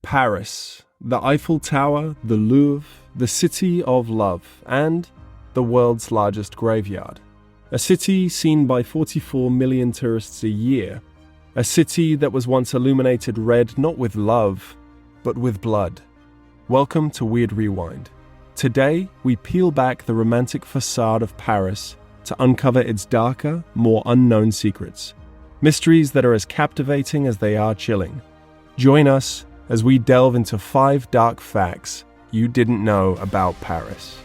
Paris, the Eiffel Tower, the Louvre, the City of Love, and the world's largest graveyard. A city seen by 44 million tourists a year. A city that was once illuminated red not with love, but with blood. Welcome to Weird Rewind. Today, we peel back the romantic facade of Paris to uncover its darker, more unknown secrets. Mysteries that are as captivating as they are chilling. Join us as we delve into 5 dark facts you didn't know about Paris.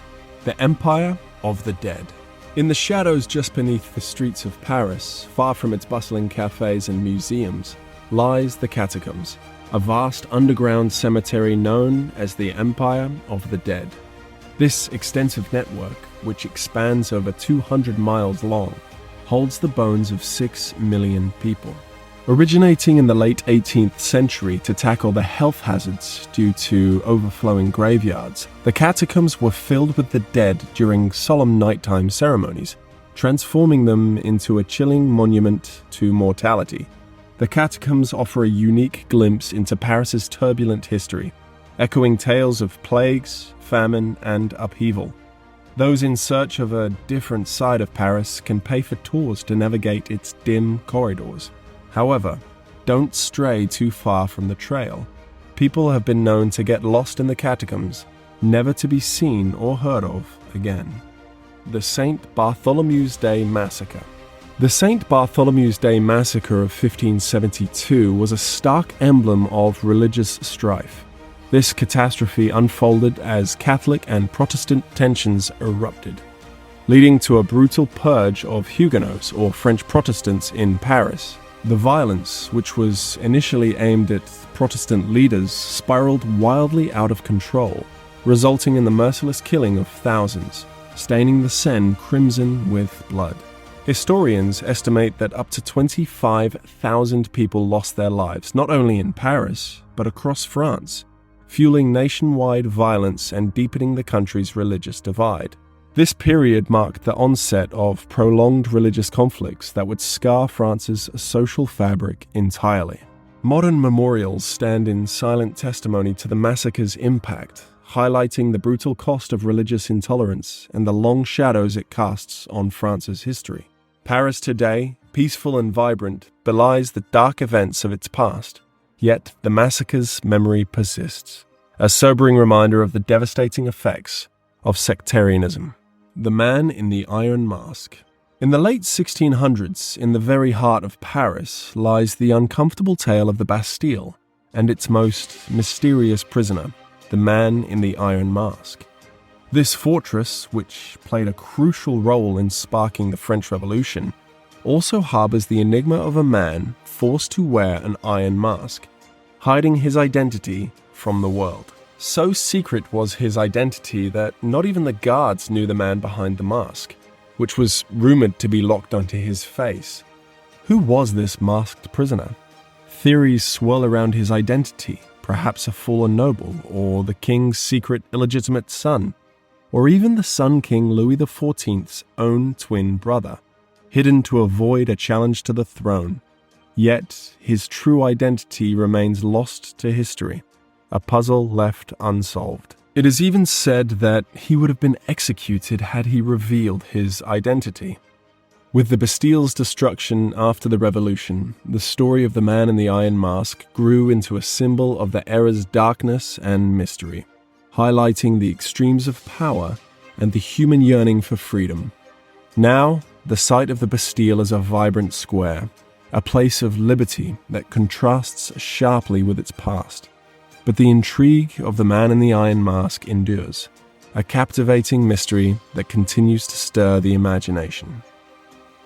The Empire of the Dead. In the shadows just beneath the streets of Paris, far from its bustling cafes and museums, lies the catacombs, a vast underground cemetery known as the Empire of the Dead. This extensive network, which expands over 200 miles long, holds the bones of 6 million people. Originating in the late 18th century to tackle the health hazards due to overflowing graveyards, the catacombs were filled with the dead during solemn nighttime ceremonies, transforming them into a chilling monument to mortality. The catacombs offer a unique glimpse into Paris's turbulent history, echoing tales of plagues, famine, and upheaval. Those in search of a different side of Paris can pay for tours to navigate its dim corridors. However, don't stray too far from the trail. People have been known to get lost in the catacombs, never to be seen or heard of again. The St. Bartholomew's Day Massacre. The St. Bartholomew's Day Massacre of 1572 was a stark emblem of religious strife. This catastrophe unfolded as Catholic and Protestant tensions erupted, leading to a brutal purge of Huguenots or French Protestants in Paris. The violence, which was initially aimed at Protestant leaders, spiraled wildly out of control, resulting in the merciless killing of thousands, staining the Seine crimson with blood. Historians estimate that up to 25,000 people lost their lives, not only in Paris, but across France, fueling nationwide violence and deepening the country's religious divide. This period marked the onset of prolonged religious conflicts that would scar France's social fabric entirely. Modern memorials stand in silent testimony to the massacre's impact, highlighting the brutal cost of religious intolerance and the long shadows it casts on France's history. Paris today, peaceful and vibrant, belies the dark events of its past. Yet the massacre's memory persists, a sobering reminder of the devastating effects of sectarianism. The Man in the Iron Mask. In the late 1600s, in the very heart of Paris, lies the uncomfortable tale of the Bastille and its most mysterious prisoner, the Man in the Iron Mask. This fortress, which played a crucial role in sparking the French Revolution, also harbors the enigma of a man forced to wear an iron mask, hiding his identity from the world. So secret was his identity that not even the guards knew the man behind the mask, which was rumored to be locked onto his face. Who was this masked prisoner? Theories swirl around his identity, perhaps a fallen noble, or the king's secret illegitimate son, or even the Sun King Louis XIV's own twin brother, hidden to avoid a challenge to the throne. Yet his true identity remains lost to history, a puzzle left unsolved. It is even said that he would have been executed had he revealed his identity. With the Bastille's destruction after the Revolution, the story of the Man in the Iron Mask grew into a symbol of the era's darkness and mystery, highlighting the extremes of power and the human yearning for freedom. Now, the site of the Bastille is a vibrant square, a place of liberty that contrasts sharply with its past. But the intrigue of the Man in the Iron Mask endures, a captivating mystery that continues to stir the imagination.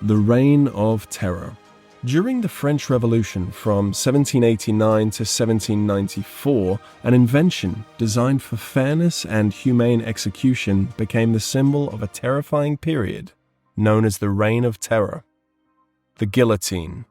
The Reign of Terror. During the French Revolution from 1789 to 1794, an invention designed for fairness and humane execution became the symbol of a terrifying period known as the Reign of Terror. The guillotine.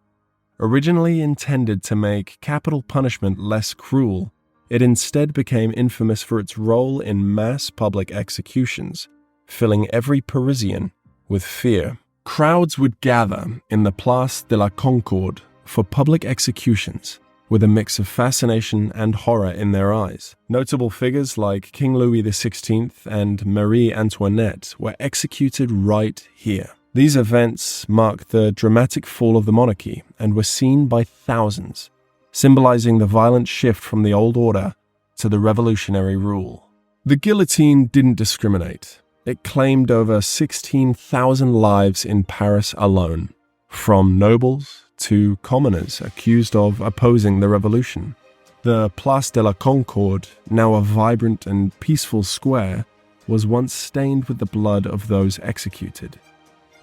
Originally intended to make capital punishment less cruel, it instead became infamous for its role in mass public executions, filling every Parisian with fear. Crowds would gather in the Place de la Concorde for public executions, with a mix of fascination and horror in their eyes. Notable figures like King Louis XVI and Marie Antoinette were executed right here. These events marked the dramatic fall of the monarchy and were seen by thousands, symbolizing the violent shift from the old order to the revolutionary rule. The guillotine didn't discriminate. It claimed over 16,000 lives in Paris alone, from nobles to commoners accused of opposing the revolution. The Place de la Concorde, now a vibrant and peaceful square, was once stained with the blood of those executed,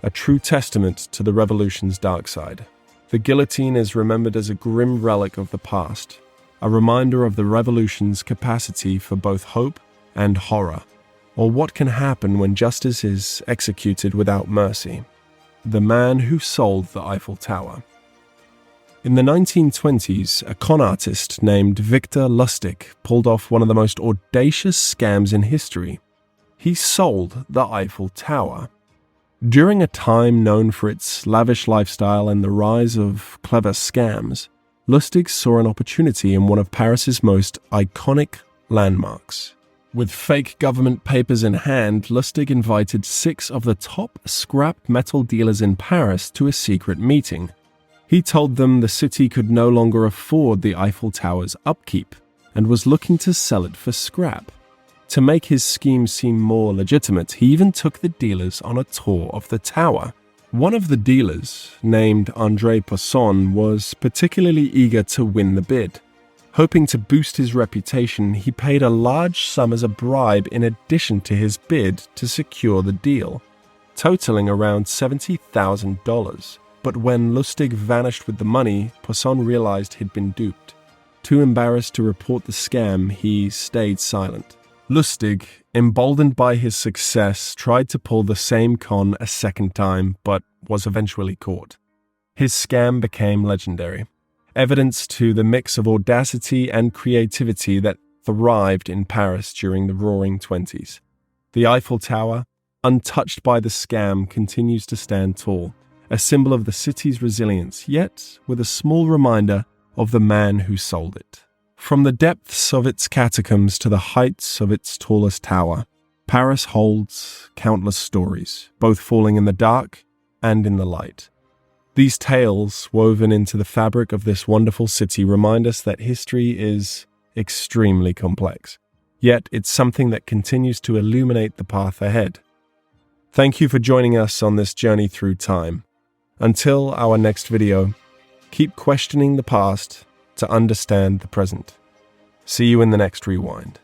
a true testament to the revolution's dark side. The guillotine is remembered as a grim relic of the past, a reminder of the revolution's capacity for both hope and horror, or what can happen when justice is executed without mercy. The man who sold the Eiffel Tower. In the 1920s, a con artist named Victor Lustig pulled off one of the most audacious scams in history. He sold the Eiffel Tower. During a time known for its lavish lifestyle and the rise of clever scams, Lustig saw an opportunity in one of Paris's most iconic landmarks. With fake government papers in hand, Lustig invited 6 of the top scrap metal dealers in Paris to a secret meeting. He told them the city could no longer afford the Eiffel Tower's upkeep and was looking to sell it for scrap. To make his scheme seem more legitimate, he even took the dealers on a tour of the tower. One of the dealers, named André Poisson, was particularly eager to win the bid. Hoping to boost his reputation, he paid a large sum as a bribe in addition to his bid to secure the deal, totaling around $70,000. But when Lustig vanished with the money, Poisson realized he'd been duped. Too embarrassed to report the scam, he stayed silent. Lustig, emboldened by his success, tried to pull the same con a second time, but was eventually caught. His scam became legendary, evidence to the mix of audacity and creativity that thrived in Paris during the Roaring Twenties. The Eiffel Tower, untouched by the scam, continues to stand tall, a symbol of the city's resilience, yet with a small reminder of the man who sold it. From the depths of its catacombs to the heights of its tallest tower, Paris holds countless stories, both falling in the dark and in the light. These tales, woven into the fabric of this wonderful city, remind us that history is extremely complex, yet it's something that continues to illuminate the path ahead. Thank you for joining us on this journey through time. Until our next video, keep questioning the past to understand the present. See you in the next rewind.